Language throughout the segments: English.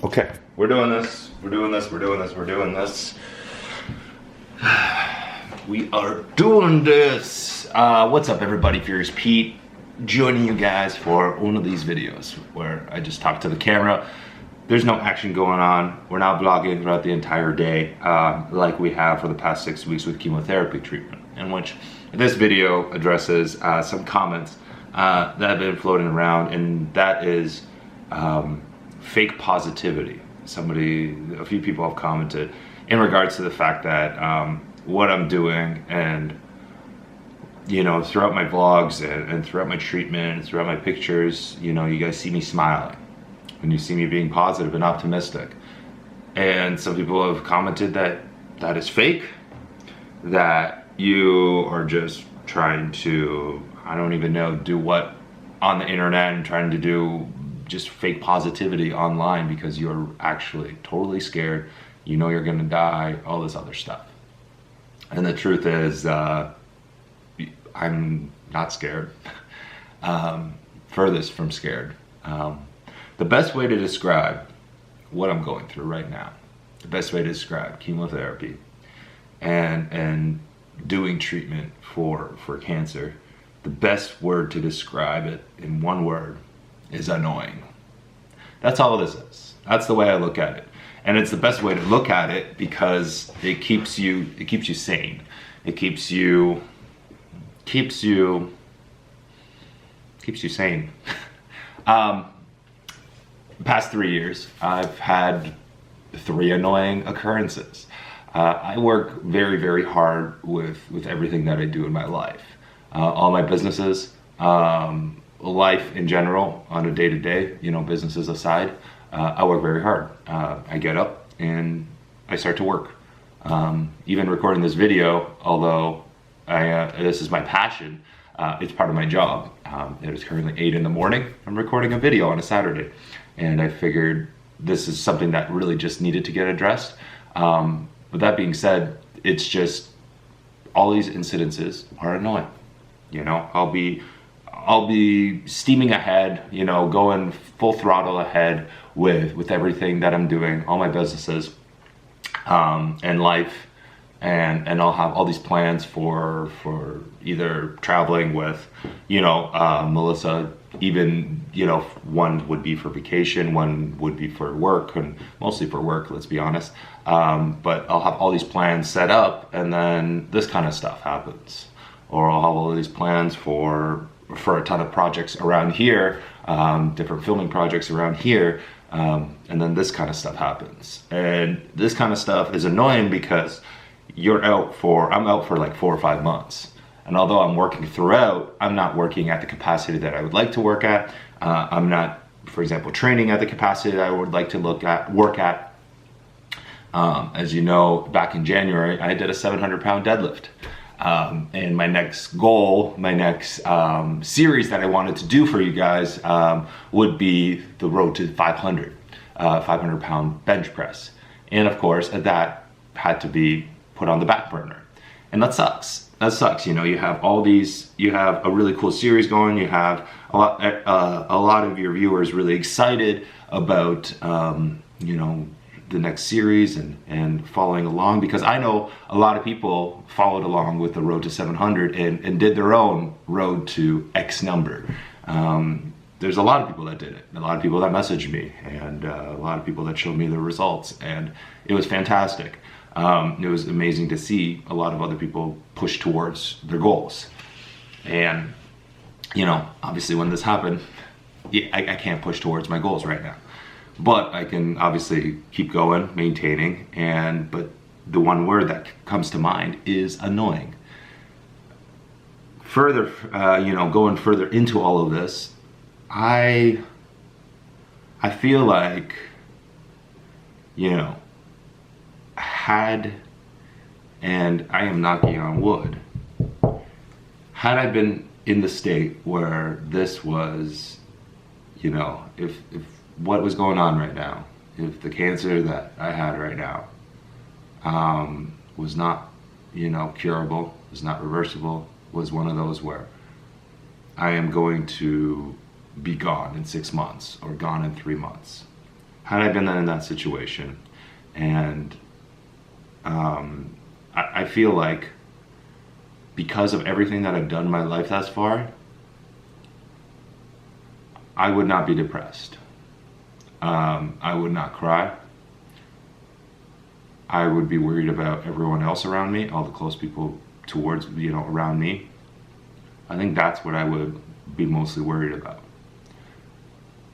Okay, we're doing this. We're doing this. We're doing this. We're doing this. We are doing this. What's up, everybody? Furious Pete, joining you guys for one of these videos where I just talk to the camera. There's no action going on. We're not vlogging throughout the entire day, like we have for the past 6 weeks with chemotherapy treatment, in which this video addresses some comments that have been floating around, and that is fake positivity. A few people have commented in regards to the fact that what I'm doing, and you know, throughout my vlogs and throughout my treatment and throughout my pictures, you know, you guys see me smiling and you see me being positive and optimistic. And some people have commented that that is fake, that you are just trying to, I don't even know, do what on the internet, and trying to do just fake positivity online because you're actually totally scared, you know you're gonna die, all this other stuff. And the truth is, I'm not scared. Furthest from scared. The best way to describe what I'm going through right now, the best way to describe chemotherapy and doing treatment for cancer, the best word to describe it in one word is annoying. That's all this is. That's the way I look at it. And it's the best way to look at it because it keeps you sane. It keeps you sane. The past 3 years, I've had 3 annoying occurrences. I work very, very hard with everything that I do in my life. All my businesses, life in general, on a day-to-day, you know, businesses aside, I work very hard. I get up and I start to work. Even recording this video, although this is my passion, it's part of my job. It is currently 8 in the morning. I'm recording a video on a Saturday, and I figured this is something that really just needed to get addressed. With that being said, it's just all these incidences are annoying. You know, I'll be steaming ahead, you know, going full throttle ahead with everything that I'm doing, all my businesses, and life, and I'll have all these plans for either traveling with, you know, Melissa, even, you know, one would be for vacation, one would be for work, and mostly for work, let's be honest. But I'll have all these plans set up, and then this kind of stuff happens. Or I'll have all these plans for a ton of projects around here, different filming projects around here, and then this kind of stuff happens. And this kind of stuff is annoying because I'm out for like 4 or 5 months. And although I'm working throughout, I'm not working at the capacity that I would like to work at. I'm not, for example, training at the capacity that I would like to work at. As you know, back in January, I did a 700-pound deadlift. And my next goal, my next series that I wanted to do for you guys would be the road to 500-pound bench press. And of course, that had to be put on the back burner. And that sucks. That sucks. You know, you have a really cool series going. You have a lot of your viewers really excited about, you know, the next series and following along, because I know a lot of people followed along with the road to 700 and did their own road to X number. There's a lot of people that did it, a lot of people that messaged me, and a lot of people that showed me the results, and it was fantastic. It was amazing to see a lot of other people push towards their goals. And, you know, obviously when this happened, I can't push towards my goals right now. But I can obviously keep going, maintaining, but the one word that comes to mind is annoying. Further, you know, going further into all of this, I feel like, you know, and I am knocking on wood, had I been in the state where this was, you know, if what was going on right now, if the cancer that I had right now was not, you know, curable, was not reversible, was one of those where I am going to be gone in 6 months or gone in 3 months. had I been in that situation, and I feel like because of everything that I've done in my life thus far, I would not be depressed. I would not cry. I would be worried about everyone else around me, all the close people towards, around me. I think that's what I would be mostly worried about.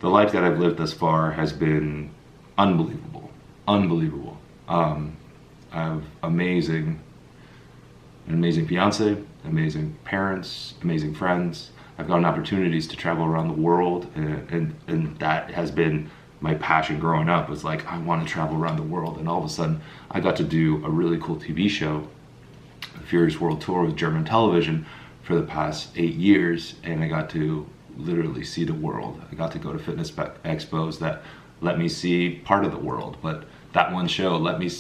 The life that I've lived thus far has been unbelievable, unbelievable. I have an amazing fiance, amazing parents, amazing friends. I've gotten opportunities to travel around the world, and that has been my passion growing up. Was like, I want to travel around the world, and all of a sudden I got to do a really cool TV show, the Furious World Tour with German television for the past 8 years, and I got to literally see the world. I got to go to fitness expos that let me see part of the world, but that one show let me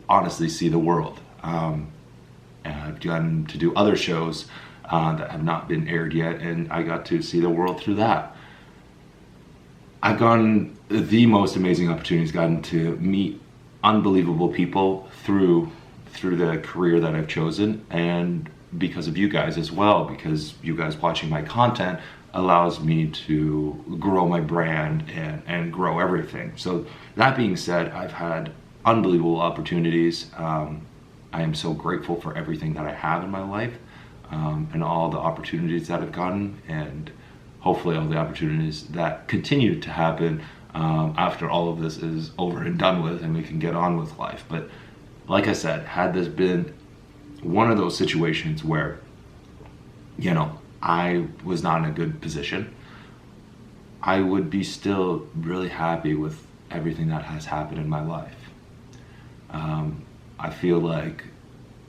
honestly see the world. And I've gotten to do other shows that have not been aired yet, and I got to see the world through that. I've gotten the most amazing opportunities, gotten to meet unbelievable people through the career that I've chosen, and because of you guys as well, because you guys watching my content allows me to grow my brand and grow everything. So that being said, I've had unbelievable opportunities. I am so grateful for everything that I have in my life, and all the opportunities that I've gotten, and hopefully all the opportunities that continue to happen after all of this is over and done with and we can get on with life. But like I said, had this been one of those situations where, I was not in a good position, I would be still really happy with everything that has happened in my life. I feel like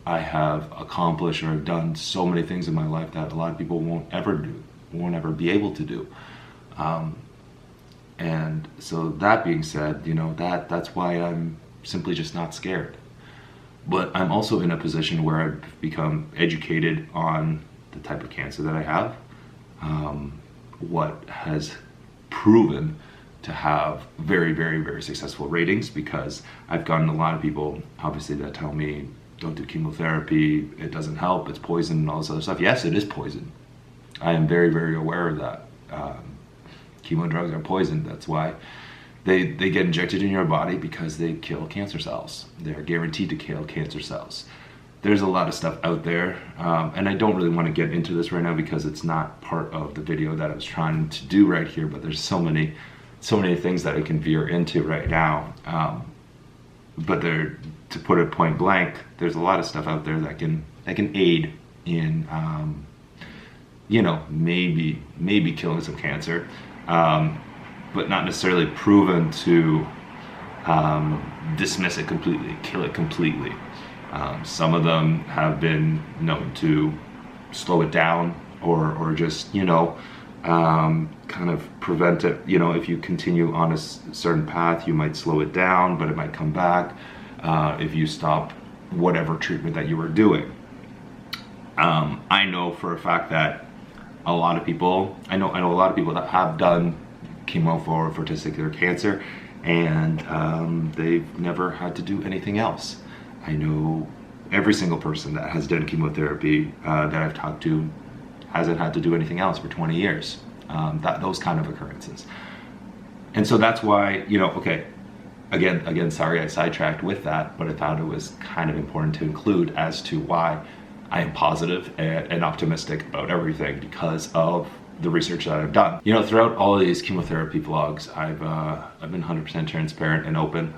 I have accomplished or have done so many things in my life that a lot of people won't ever be able to do. And so that being said, that's why I'm simply just not scared. But I'm also in a position where I've become educated on the type of cancer that I have, what has proven to have very, very, very successful ratings, because I've gotten a lot of people, obviously, that tell me, don't do chemotherapy, it doesn't help, it's poison and all this other stuff. Yes, it is poison. I am very, very aware of that. Chemo drugs are poison. That's why they get injected in your body, because they kill cancer cells. They're guaranteed to kill cancer cells. There's a lot of stuff out there, and I don't really want to get into this right now because it's not part of the video that I was trying to do right here, but there's so many things that I can veer into right now. But to put it point blank, there's a lot of stuff out there that can aid in maybe killing some cancer, but not necessarily proven to dismiss it completely, kill it completely. Some of them have been known to slow it down, or just kind of prevent it. If you continue on a certain path, you might slow it down, but it might come back if you stop whatever treatment that you were doing. I know for a fact that a lot of people, I know a lot of people that have done chemo for testicular cancer, and they've never had to do anything else. I know every single person that has done chemotherapy that I've talked to hasn't had to do anything else for 20 years. Those kind of occurrences. And so that's why, okay, again, sorry I sidetracked with that, but I thought it was kind of important to include as to why I am positive and optimistic about everything, because of the research that I've done. Throughout all of these chemotherapy vlogs, I've been 100% transparent and open.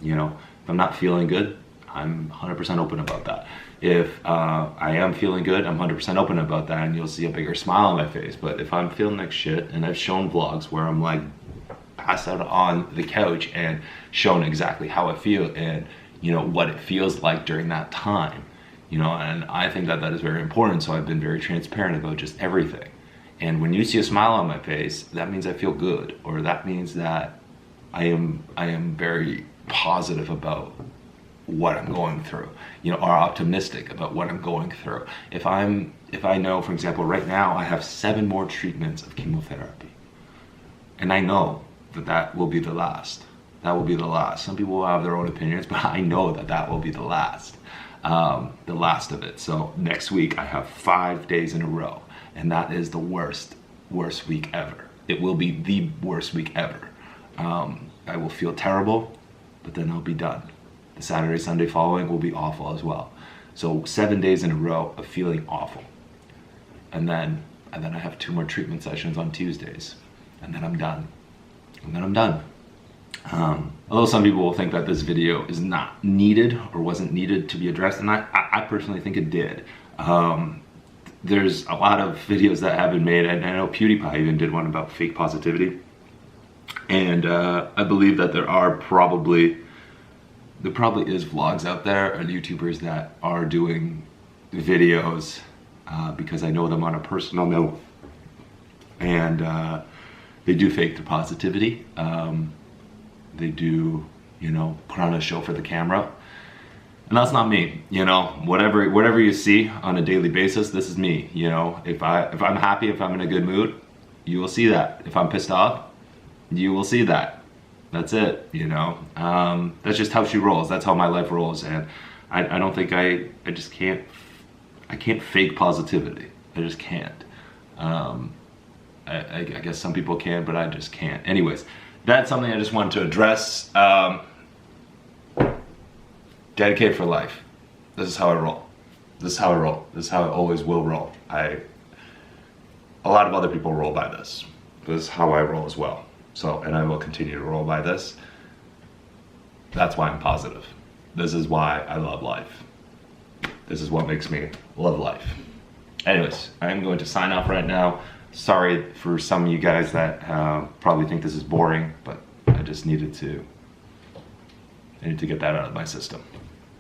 If I'm not feeling good, I'm 100% open about that. If I am feeling good, I'm 100% open about that, and you'll see a bigger smile on my face. But if I'm feeling like shit, and I've shown vlogs where I'm like passed out on the couch and shown exactly how I feel and what it feels like during that time, and I think that is very important. So I've been very transparent about just everything. And when you see a smile on my face, that means I feel good, or that means that I am very positive about what I'm going through, or optimistic about what I'm going through. If I know, for example, right now I have 7 more treatments of chemotherapy, and I know that will be the last. That will be the last. Some people will have their own opinions, but I know that will be the last of it. So next week I have 5 days in a row, and that is the worst week ever. It will be the worst week ever. I will feel terrible, but then I'll be done. The Saturday, Sunday following will be awful as well. So 7 days in a row of feeling awful. And then I have 2 more treatment sessions on Tuesdays, and then I'm done. Although some people will think that this video is not needed or wasn't needed to be addressed, and I personally think it did. There's a lot of videos that have been made, and I know PewDiePie even did one about fake positivity. And I believe that there probably is vlogs out there and YouTubers that are doing videos because I know them on a personal note, and they do fake the positivity. They do, put on a show for the camera, and that's not me. Whatever you see on a daily basis, this is me. If I'm happy, if I'm in a good mood, you will see that. If I'm pissed off, you will see that. That's it. That's just how she rolls. That's how my life rolls, and I don't think I just can't. I can't fake positivity. I just can't. I guess some people can, but I just can't. Anyways, that's something I just wanted to address. Dedicated for life. This is how I roll. This is how I always will roll. A lot of other people roll by this. This is how I roll as well. So, and I will continue to roll by this. That's why I'm positive. This is why I love life. This is what makes me love life. Anyways, I am going to sign off right now. Sorry for some of you guys that probably think this is boring, but I just needed to get that out of my system.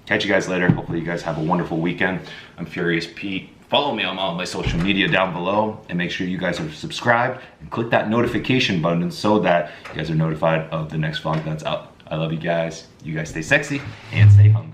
Catch you guys later. Hopefully you guys have a wonderful weekend. I'm Furious Pete. Follow me on all my social media down below, and make sure you guys are subscribed and click that notification button so that you guys are notified of the next vlog that's out. I love you guys. You guys stay sexy and stay hungry.